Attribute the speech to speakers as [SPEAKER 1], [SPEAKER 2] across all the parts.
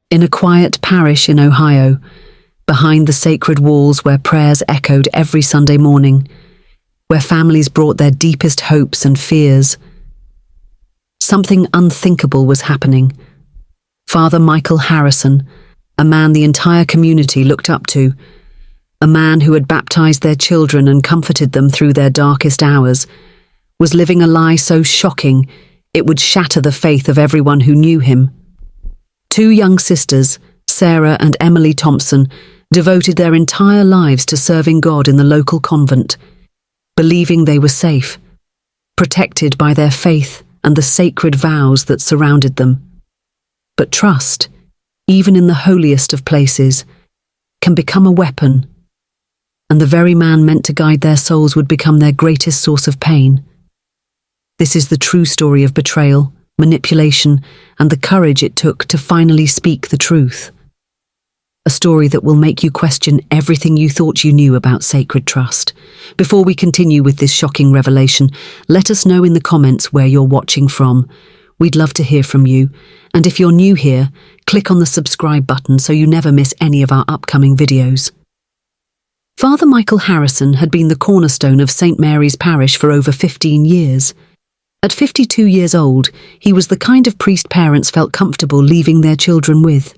[SPEAKER 1] In a quiet parish in Ohio, behind the sacred walls where prayers echoed every Sunday morning, where families brought their deepest hopes and fears, something unthinkable was happening. Father Michael Harrison, a man the entire community looked up to, a man who had baptized their children and comforted them through their darkest hours, was living a lie so shocking it would shatter the faith of everyone who knew him. Two young sisters, Sarah and Emily Thompson, devoted their entire lives to serving God in the local convent, believing they were safe, protected by their faith and the sacred vows that surrounded them. But trust, even in the holiest of places, can become a weapon, and the very man meant to guide their souls would become their greatest source of pain. This is the true story of betrayal, manipulation, and the courage it took to finally speak the truth. A story that will make you question everything you thought you knew about sacred trust. Before we continue with this shocking revelation, let us know in the comments where you're watching from. We'd love to hear from you, and if you're new here, click on the subscribe button so you never miss any of our upcoming videos. Father Michael Harrison had been the cornerstone of St. Mary's Parish for over 15 years. At 52 years old, he was the kind of priest parents felt comfortable leaving their children with.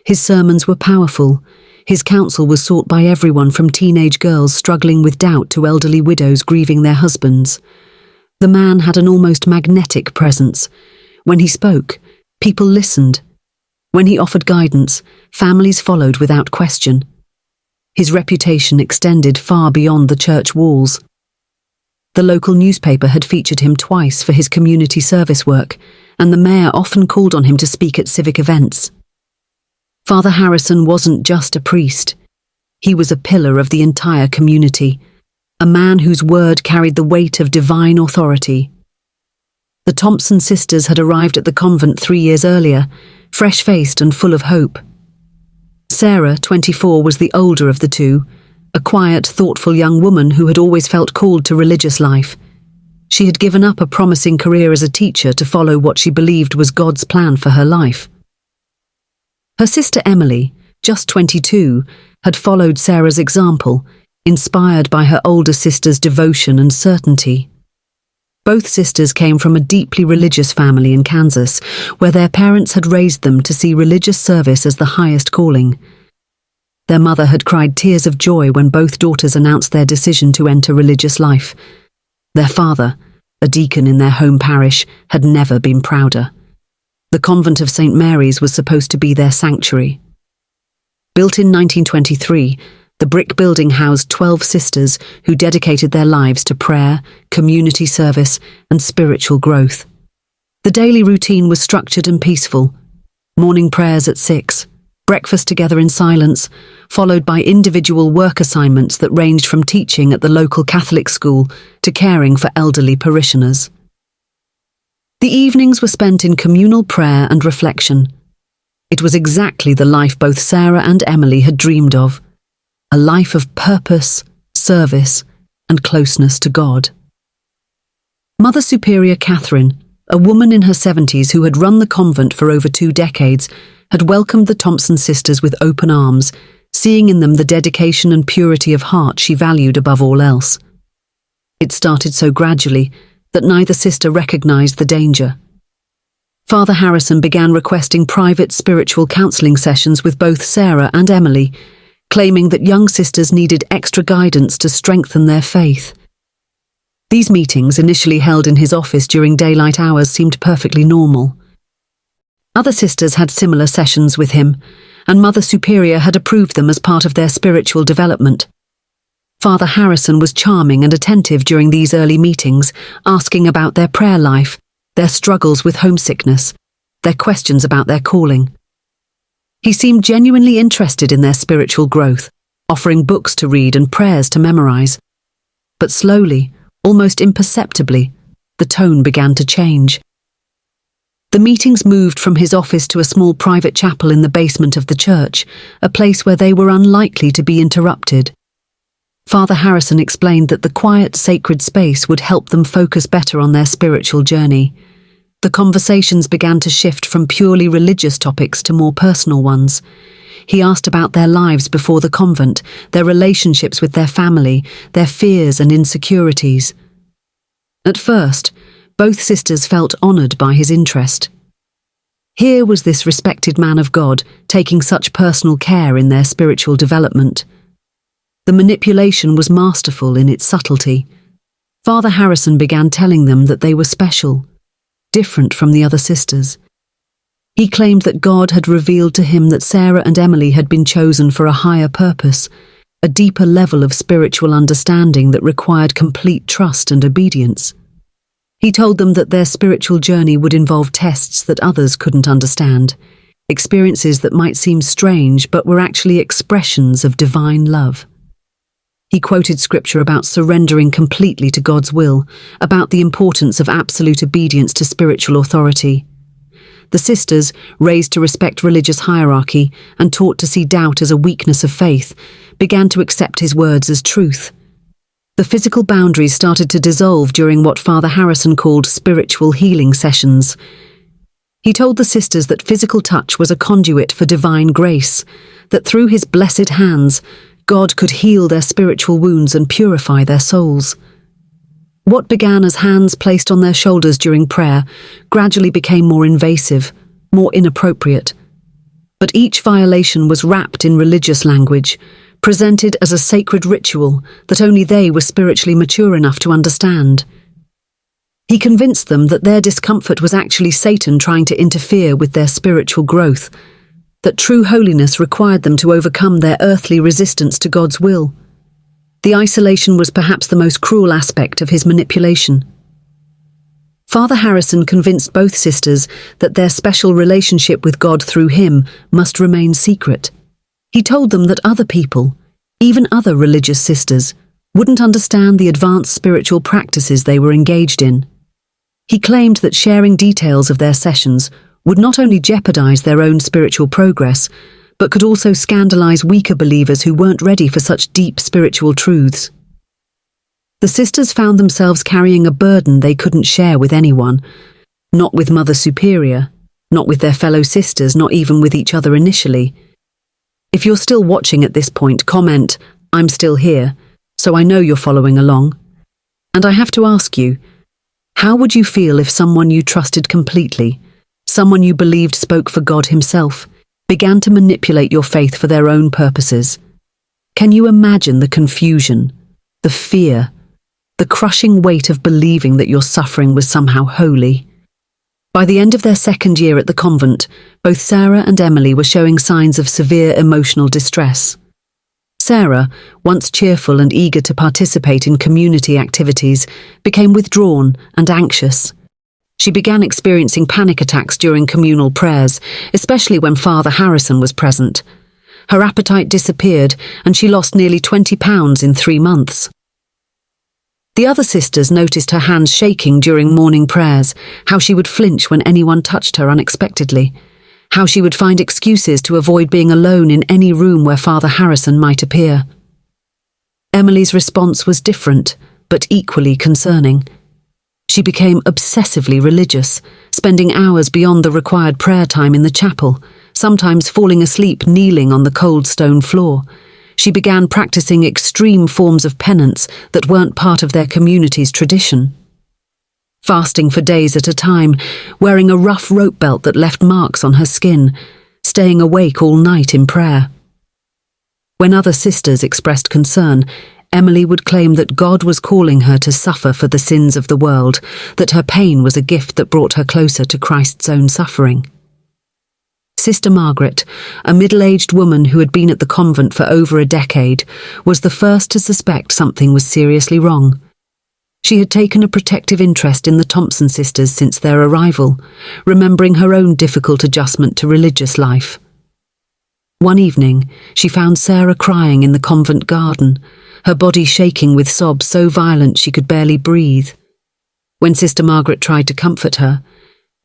[SPEAKER 1] His sermons were powerful. His counsel was sought by everyone from teenage girls struggling with doubt to elderly widows grieving their husbands. The man had an almost magnetic presence. When he spoke, people listened. When he offered guidance, families followed without question. His reputation extended far beyond the church walls. The local newspaper had featured him twice for his community service work, and the mayor often called on him to speak at civic events. Father Harrison wasn't just a priest. He was a pillar of the entire community, a man whose word carried the weight of divine authority. The Thompson sisters had arrived at the convent 3 years earlier, fresh-faced and full of hope. Sarah, 24, was the older of the two, a quiet, thoughtful young woman who had always felt called to religious life. She had given up a promising career as a teacher to follow what she believed was God's plan for her life. Her sister Emily, just 22, had followed Sarah's example, inspired by her older sister's devotion and certainty. Both sisters came from a deeply religious family in Kansas, where their parents had raised them to see religious service as the highest calling. Their mother had cried tears of joy when both daughters announced their decision to enter religious life. Their father, a deacon in their home parish, had never been prouder. The convent of St. Mary's was supposed to be their sanctuary. Built in 1923, the brick building housed 12 sisters who dedicated their lives to prayer, community service, and spiritual growth. The daily routine was structured and peaceful. Morning prayers at 6, breakfast together in silence, followed by individual work assignments that ranged from teaching at the local Catholic school to caring for elderly parishioners. The evenings were spent in communal prayer and reflection. It was exactly the life both Sarah and Emily had dreamed of, a life of purpose, service, and closeness to God. Mother Superior Catherine, a woman in her 70s who had run the convent for over 2 decades, had welcomed the Thompson sisters with open arms, seeing in them the dedication and purity of heart she valued above all else. It started so gradually that neither sister recognized the danger. Father Harrison began requesting private spiritual counseling sessions with both Sarah and Emily, claiming that young sisters needed extra guidance to strengthen their faith. These meetings, initially held in his office during daylight hours, seemed perfectly normal. Other sisters had similar sessions with him, and Mother Superior had approved them as part of their spiritual development. Father Harrison was charming and attentive during these early meetings, asking about their prayer life, their struggles with homesickness, their questions about their calling. He seemed genuinely interested in their spiritual growth, offering books to read and prayers to memorize. But slowly, almost imperceptibly, the tone began to change. The meetings moved from his office to a small private chapel in the basement of the church, a place where they were unlikely to be interrupted. Father Harrison explained that the quiet, sacred space would help them focus better on their spiritual journey. The conversations began to shift from purely religious topics to more personal ones. He asked about their lives before the convent, their relationships with their family, their fears and insecurities. At first, both sisters felt honoured by his interest. Here was this respected man of God taking such personal care in their spiritual development. The manipulation was masterful in its subtlety. Father Harrison began telling them that they were special, different from the other sisters. He claimed that God had revealed to him that Sarah and Emily had been chosen for a higher purpose, a deeper level of spiritual understanding that required complete trust and obedience. He told them that their spiritual journey would involve tests that others couldn't understand, experiences that might seem strange but were actually expressions of divine love. He quoted scripture about surrendering completely to God's will, about the importance of absolute obedience to spiritual authority. The sisters, raised to respect religious hierarchy and taught to see doubt as a weakness of faith, began to accept his words as truth. The physical boundaries started to dissolve during what Father Harrison called spiritual healing sessions. He told the sisters that physical touch was a conduit for divine grace, that through his blessed hands, God could heal their spiritual wounds and purify their souls. What began as hands placed on their shoulders during prayer gradually became more invasive, more inappropriate. But each violation was wrapped in religious language, presented as a sacred ritual that only they were spiritually mature enough to understand. He convinced them that their discomfort was actually Satan trying to interfere with their spiritual growth, that true holiness required them to overcome their earthly resistance to God's will. The isolation was perhaps the most cruel aspect of his manipulation. Father Harrison convinced both sisters that their special relationship with God through him must remain secret. He told them that other people, even other religious sisters, wouldn't understand the advanced spiritual practices they were engaged in. He claimed that sharing details of their sessions would not only jeopardize their own spiritual progress, but could also scandalize weaker believers who weren't ready for such deep spiritual truths. The sisters found themselves carrying a burden they couldn't share with anyone, not with Mother Superior, not with their fellow sisters, not even with each other initially. If you're still watching at this point, comment, "I'm still here," so I know you're following along. And I have to ask you, how would you feel if someone you trusted completely, someone you believed spoke for God himself, began to manipulate your faith for their own purposes? Can you imagine the confusion, the fear, the crushing weight of believing that your suffering was somehow holy? By the end of their second year at the convent, both Sarah and Emily were showing signs of severe emotional distress. Sarah, once cheerful and eager to participate in community activities, became withdrawn and anxious. She began experiencing panic attacks during communal prayers, especially when Father Harrison was present. Her appetite disappeared, and she lost nearly 20 pounds in 3 months. The other sisters noticed her hands shaking during morning prayers, how she would flinch when anyone touched her unexpectedly, how she would find excuses to avoid being alone in any room where Father Harrison might appear. Emily's response was different, but equally concerning. She became obsessively religious, spending hours beyond the required prayer time in the chapel, sometimes falling asleep kneeling on the cold stone floor. She began practicing extreme forms of penance that weren't part of their community's tradition. Fasting for days at a time, wearing a rough rope belt that left marks on her skin, staying awake all night in prayer. When other sisters expressed concern, Emily would claim that God was calling her to suffer for the sins of the world, that her pain was a gift that brought her closer to Christ's own suffering. Sister Margaret, a middle-aged woman who had been at the convent for over a decade, was the first to suspect something was seriously wrong. She had taken a protective interest in the Thompson sisters since their arrival, remembering her own difficult adjustment to religious life. One evening, she found Sarah crying in the convent garden, her body shaking with sobs so violent she could barely breathe. When Sister Margaret tried to comfort her,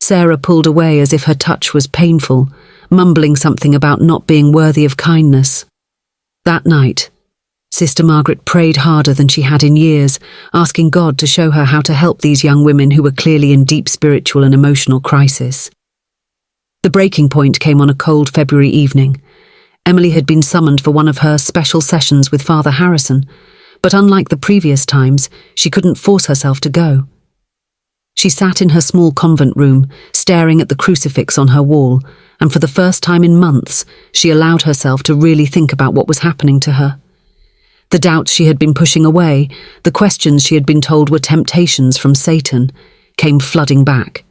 [SPEAKER 1] Sarah pulled away as if her touch was painful, mumbling something about not being worthy of kindness. That night, Sister Margaret prayed harder than she had in years, asking God to show her how to help these young women who were clearly in deep spiritual and emotional crisis. The breaking point came on a cold February evening. Emily had been summoned for one of her special sessions with Father Harrison, but unlike the previous times, she couldn't force herself to go. She sat in her small convent room, staring at the crucifix on her wall, and for the first time in months, she allowed herself to really think about what was happening to her. The doubts she had been pushing away, the questions she had been told were temptations from Satan, came flooding back.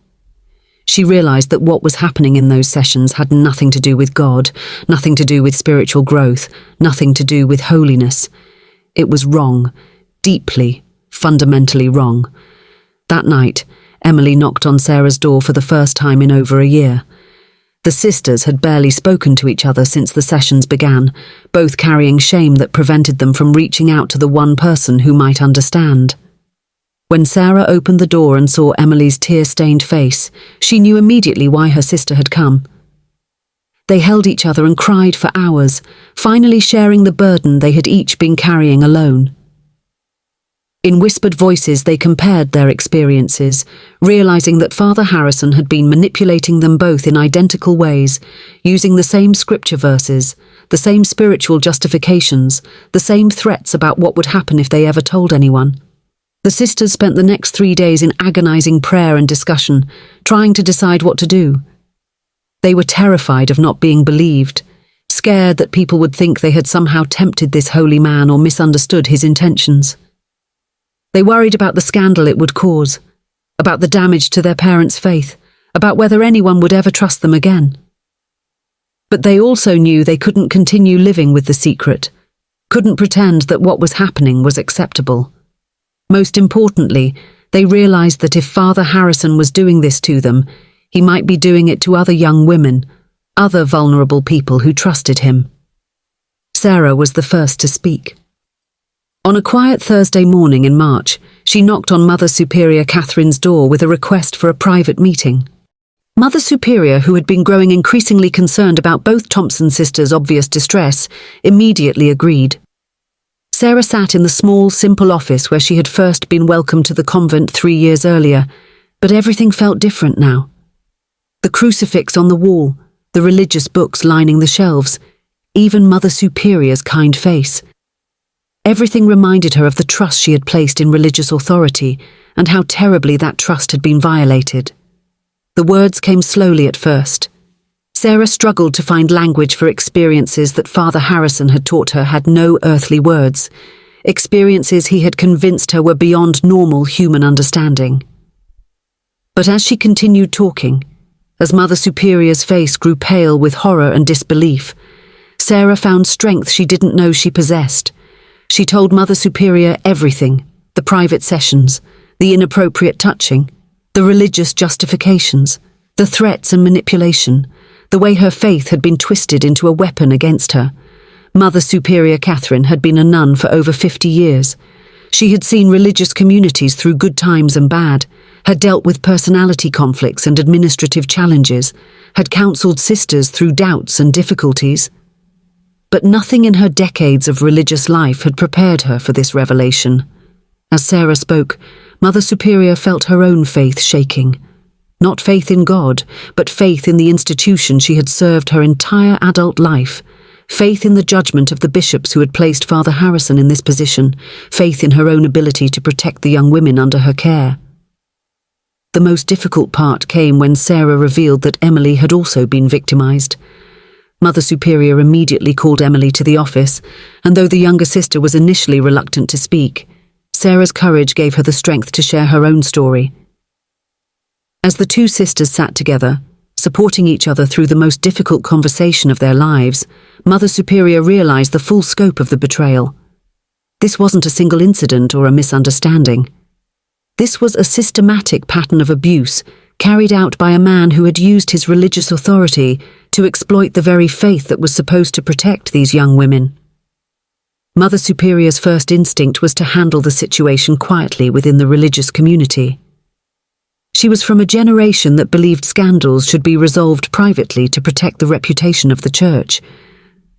[SPEAKER 1] She realized that what was happening in those sessions had nothing to do with God, nothing to do with spiritual growth, nothing to do with holiness. It was wrong, deeply, fundamentally wrong. That night, Emily knocked on Sarah's door for the first time in over a year. The sisters had barely spoken to each other since the sessions began, both carrying shame that prevented them from reaching out to the one person who might understand. When Sarah opened the door and saw Emily's tear-stained face, she knew immediately why her sister had come. They held each other and cried for hours, finally sharing the burden they had each been carrying alone. In whispered voices they compared their experiences, realizing that Father Harrison had been manipulating them both in identical ways, using the same scripture verses, the same spiritual justifications, the same threats about what would happen if they ever told anyone. The sisters spent the next 3 days in agonizing prayer and discussion, trying to decide what to do. They were terrified of not being believed, scared that people would think they had somehow tempted this holy man or misunderstood his intentions. They worried about the scandal it would cause, about the damage to their parents' faith, about whether anyone would ever trust them again. But they also knew they couldn't continue living with the secret, couldn't pretend that what was happening was acceptable. Most importantly, they realized that if Father Harrison was doing this to them, he might be doing it to other young women, other vulnerable people who trusted him. Sarah was the first to speak. On a quiet Thursday morning in March, she knocked on Mother Superior Catherine's door with a request for a private meeting. Mother Superior, who had been growing increasingly concerned about both Thompson sisters' obvious distress, immediately agreed. Sarah sat in the small, simple office where she had first been welcomed to the convent 3 years earlier, but everything felt different now. The crucifix on the wall, the religious books lining the shelves, even Mother Superior's kind face. Everything reminded her of the trust she had placed in religious authority and how terribly that trust had been violated. The words came slowly at first. Sarah struggled to find language for experiences that Father Harrison had taught her had no earthly words, experiences he had convinced her were beyond normal human understanding. But as she continued talking, as Mother Superior's face grew pale with horror and disbelief, Sarah found strength she didn't know she possessed. She told Mother Superior everything, the private sessions, the inappropriate touching, the religious justifications, the threats and manipulation, the way her faith had been twisted into a weapon against her. Mother Superior Catherine had been a nun for over 50 years. She had seen religious communities through good times and bad, had dealt with personality conflicts and administrative challenges, had counseled sisters through doubts and difficulties. But nothing in her decades of religious life had prepared her for this revelation. As Sarah spoke, Mother Superior felt her own faith shaking. Not faith in God, but faith in the institution she had served her entire adult life, faith in the judgment of the bishops who had placed Father Harrison in this position, faith in her own ability to protect the young women under her care. The most difficult part came when Sarah revealed that Emily had also been victimized. Mother Superior immediately called Emily to the office, and though the younger sister was initially reluctant to speak, Sarah's courage gave her the strength to share her own story. As the two sisters sat together, supporting each other through the most difficult conversation of their lives, Mother Superior realized the full scope of the betrayal. This wasn't a single incident or a misunderstanding. This was a systematic pattern of abuse carried out by a man who had used his religious authority to exploit the very faith that was supposed to protect these young women. Mother Superior's first instinct was to handle the situation quietly within the religious community. She was from a generation that believed scandals should be resolved privately to protect the reputation of the church.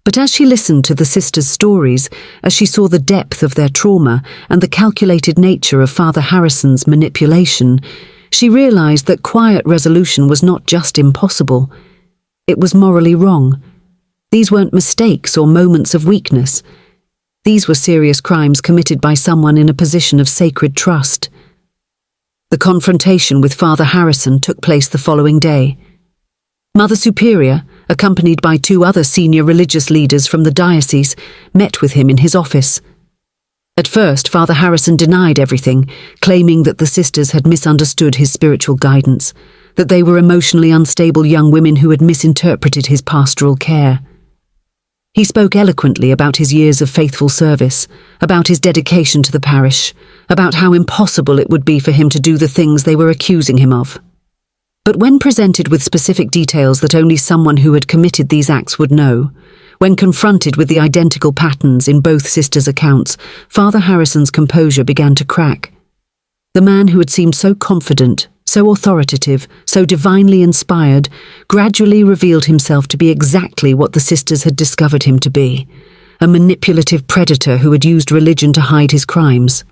[SPEAKER 1] But as she listened to the sisters' stories, as she saw the depth of their trauma and the calculated nature of Father Harrison's manipulation, she realized that quiet resolution was not just impossible. It was morally wrong. These weren't mistakes or moments of weakness. These were serious crimes committed by someone in a position of sacred trust. The confrontation with Father Harrison took place the following day. Mother Superior, accompanied by 2 other senior religious leaders from the diocese, met with him in his office. At first, Father Harrison denied everything, claiming that the sisters had misunderstood his spiritual guidance, that they were emotionally unstable young women who had misinterpreted his pastoral care. He spoke eloquently about his years of faithful service, about his dedication to the parish, about how impossible it would be for him to do the things they were accusing him of. But when presented with specific details that only someone who had committed these acts would know, when confronted with the identical patterns in both sisters' accounts, Father Harrison's composure began to crack. The man who had seemed so confident, so authoritative, so divinely inspired, gradually revealed himself to be exactly what the sisters had discovered him to be, a manipulative predator who had used religion to hide his crimes.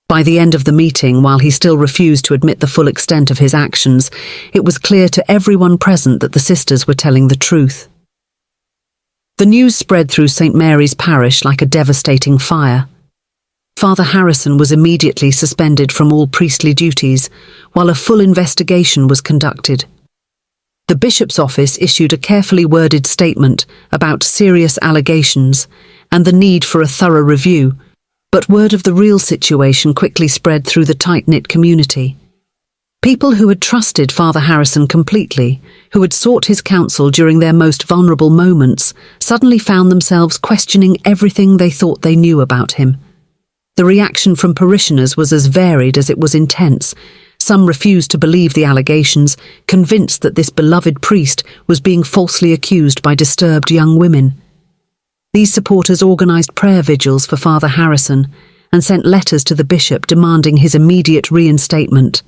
[SPEAKER 1] By the end of the meeting, while he still refused to admit the full extent of his actions, it was clear to everyone present that the sisters were telling the truth. The news spread through St. Mary's Parish like a devastating fire. Father Harrison was immediately suspended from all priestly duties, while a full investigation was conducted. The bishop's office issued a carefully worded statement about serious allegations and the need for a thorough review, but word of the real situation quickly spread through the tight-knit community. People who had trusted Father Harrison completely, who had sought his counsel during their most vulnerable moments, suddenly found themselves questioning everything they thought they knew about him. The reaction from parishioners was as varied as it was intense. Some refused to believe the allegations, convinced that this beloved priest was being falsely accused by disturbed young women. These supporters organized prayer vigils for Father Harrison and sent letters to the bishop demanding his immediate reinstatement.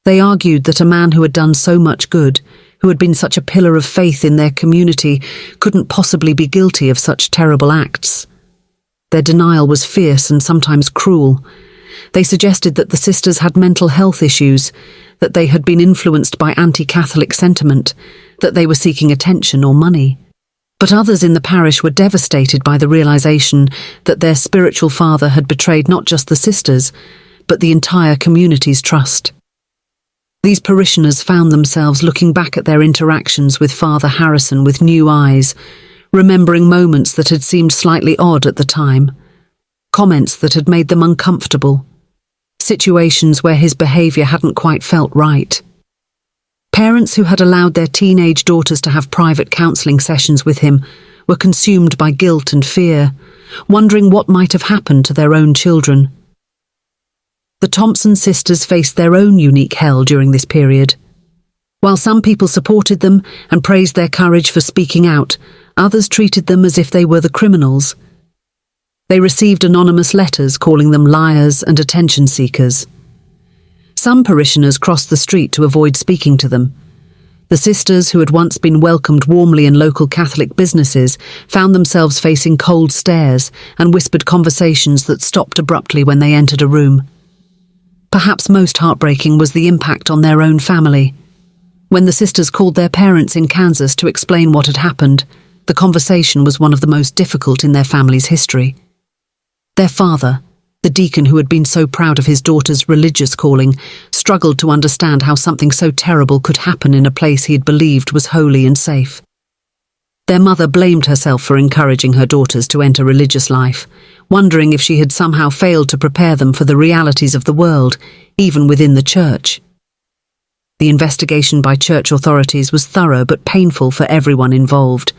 [SPEAKER 1] They argued that a man who had done so much good, who had been such a pillar of faith in their community, couldn't possibly be guilty of such terrible acts. Their denial was fierce and sometimes cruel. They suggested that the sisters had mental health issues, that they had been influenced by anti-Catholic sentiment, that they were seeking attention or money. But others in the parish were devastated by the realization that their spiritual father had betrayed not just the sisters, but the entire community's trust. These parishioners found themselves looking back at their interactions with Father Harrison with new eyes, remembering moments that had seemed slightly odd at the time, comments that had made them uncomfortable, situations where his behavior hadn't quite felt right. Parents who had allowed their teenage daughters to have private counseling sessions with him were consumed by guilt and fear, wondering what might have happened to their own children. The Thompson sisters faced their own unique hell during this period. While some people supported them and praised their courage for speaking out, others treated them as if they were the criminals. They received anonymous letters calling them liars and attention seekers. Some parishioners crossed the street to avoid speaking to them. The sisters, who had once been welcomed warmly in local Catholic businesses, found themselves facing cold stares and whispered conversations that stopped abruptly when they entered a room. Perhaps most heartbreaking was the impact on their own family. When the sisters called their parents in Kansas to explain what had happened, the conversation was one of the most difficult in their family's history. Their father, the deacon who had been so proud of his daughter's religious calling, struggled to understand how something so terrible could happen in a place he had believed was holy and safe. Their mother blamed herself for encouraging her daughters to enter religious life, wondering if she had somehow failed to prepare them for the realities of the world, even within the church. The investigation by church authorities was thorough but painful for everyone involved.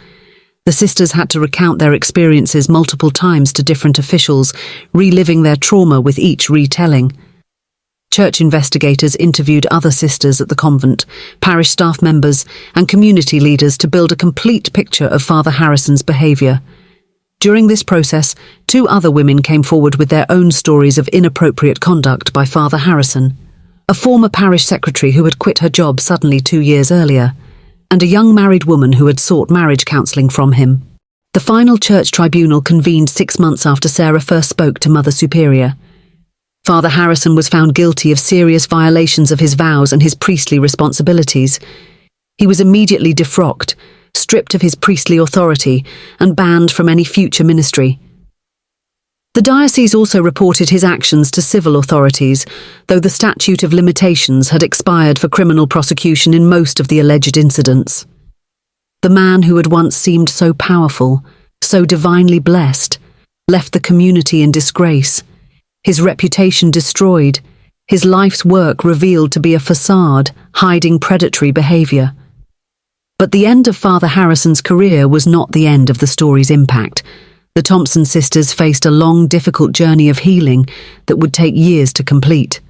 [SPEAKER 1] The sisters had to recount their experiences multiple times to different officials, reliving their trauma with each retelling. Church investigators interviewed other sisters at the convent, parish staff members, and community leaders to build a complete picture of Father Harrison's behavior. During this process, 2 other women came forward with their own stories of inappropriate conduct by Father Harrison, a former parish secretary who had quit her job suddenly 2 years earlier, and a young married woman who had sought marriage counselling from him. The final church tribunal convened 6 months after Sarah first spoke to Mother Superior. Father Harrison was found guilty of serious violations of his vows and his priestly responsibilities. He was immediately defrocked, stripped of his priestly authority, and banned from any future ministry. The diocese also reported his actions to civil authorities, though the statute of limitations had expired for criminal prosecution in most of the alleged incidents. The man who had once seemed so powerful, so divinely blessed, left the community in disgrace, his reputation destroyed, his life's work revealed to be a facade hiding predatory behavior. But the end of Father Harrison's career was not the end of the story's impact. The Thompson sisters faced a long, difficult journey of healing that would take years to complete.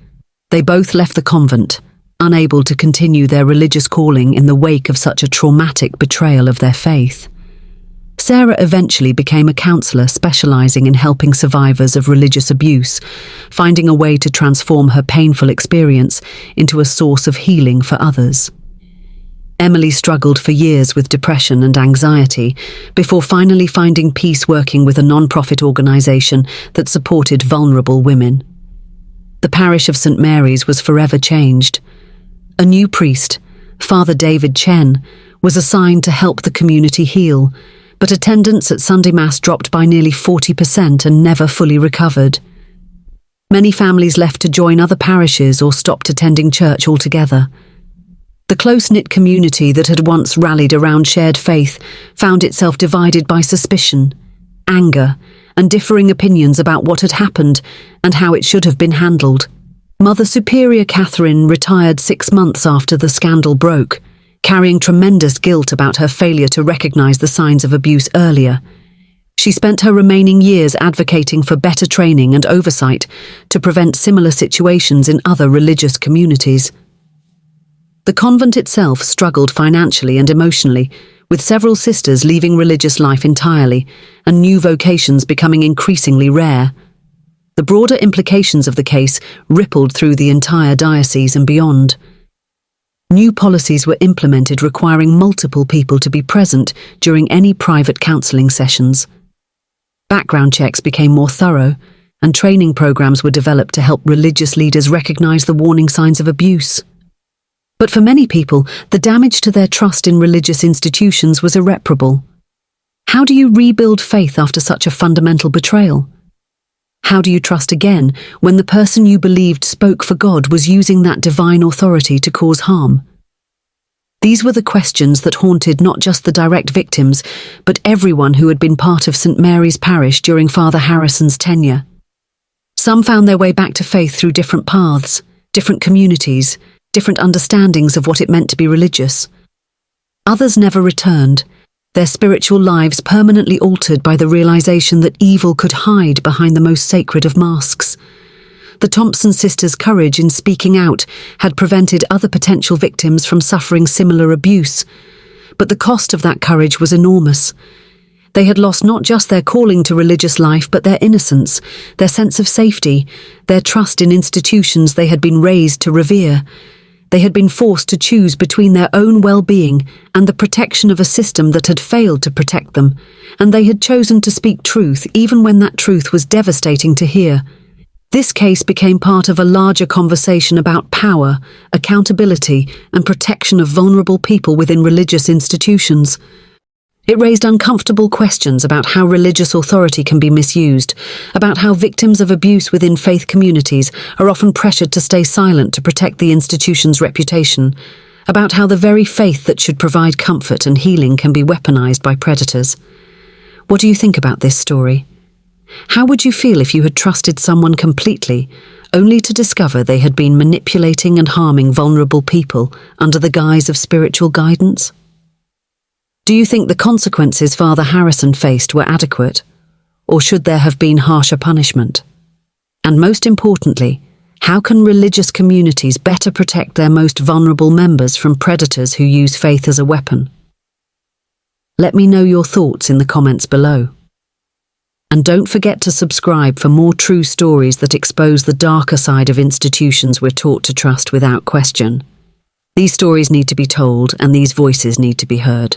[SPEAKER 1] They both left the convent, unable to continue their religious calling in the wake of such a traumatic betrayal of their faith. Sarah eventually became a counselor specializing in helping survivors of religious abuse, finding a way to transform her painful experience into a source of healing for others. Emily struggled for years with depression and anxiety before finally finding peace working with a non-profit organization that supported vulnerable women. The parish of St. Mary's was forever changed. A new priest, Father David Chen, was assigned to help the community heal, but attendance at Sunday Mass dropped by nearly 40% and never fully recovered. Many families left to join other parishes or stopped attending church altogether. The close-knit community that had once rallied around shared faith found itself divided by suspicion, anger, and differing opinions about what had happened and how it should have been handled. Mother Superior Catherine retired 6 months after the scandal broke, carrying tremendous guilt about her failure to recognize the signs of abuse earlier. She spent her remaining years advocating for better training and oversight to prevent similar situations in other religious communities. The convent itself struggled financially and emotionally, with several sisters leaving religious life entirely and new vocations becoming increasingly rare. The broader implications of the case rippled through the entire diocese and beyond. New policies were implemented requiring multiple people to be present during any private counselling sessions. Background checks became more thorough, and training programs were developed to help religious leaders recognize the warning signs of abuse. But for many people, the damage to their trust in religious institutions was irreparable. How do you rebuild faith after such a fundamental betrayal? How do you trust again when the person you believed spoke for God was using that divine authority to cause harm? These were the questions that haunted not just the direct victims, but everyone who had been part of St. Mary's Parish during Father Harrison's tenure. Some found their way back to faith through different paths, different communities, different understandings of what it meant to be religious. Others never returned, their spiritual lives permanently altered by the realization that evil could hide behind the most sacred of masks. The Thompson sisters' courage in speaking out had prevented other potential victims from suffering similar abuse, but the cost of that courage was enormous. They had lost not just their calling to religious life, but their innocence, their sense of safety, their trust in institutions they had been raised to revere. They had been forced to choose between their own well-being and the protection of a system that had failed to protect them, and they had chosen to speak truth even when that truth was devastating to hear. This case became part of a larger conversation about power, accountability, and protection of vulnerable people within religious institutions. It raised uncomfortable questions about how religious authority can be misused, about how victims of abuse within faith communities are often pressured to stay silent to protect the institution's reputation, about how the very faith that should provide comfort and healing can be weaponized by predators. What do you think about this story? How would you feel if you had trusted someone completely, only to discover they had been manipulating and harming vulnerable people under the guise of spiritual guidance? Do you think the consequences Father Harrison faced were adequate, or should there have been harsher punishment? And most importantly, how can religious communities better protect their most vulnerable members from predators who use faith as a weapon? Let me know your thoughts in the comments below. And don't forget to subscribe for more true stories that expose the darker side of institutions we're taught to trust without question. These stories need to be told, and these voices need to be heard.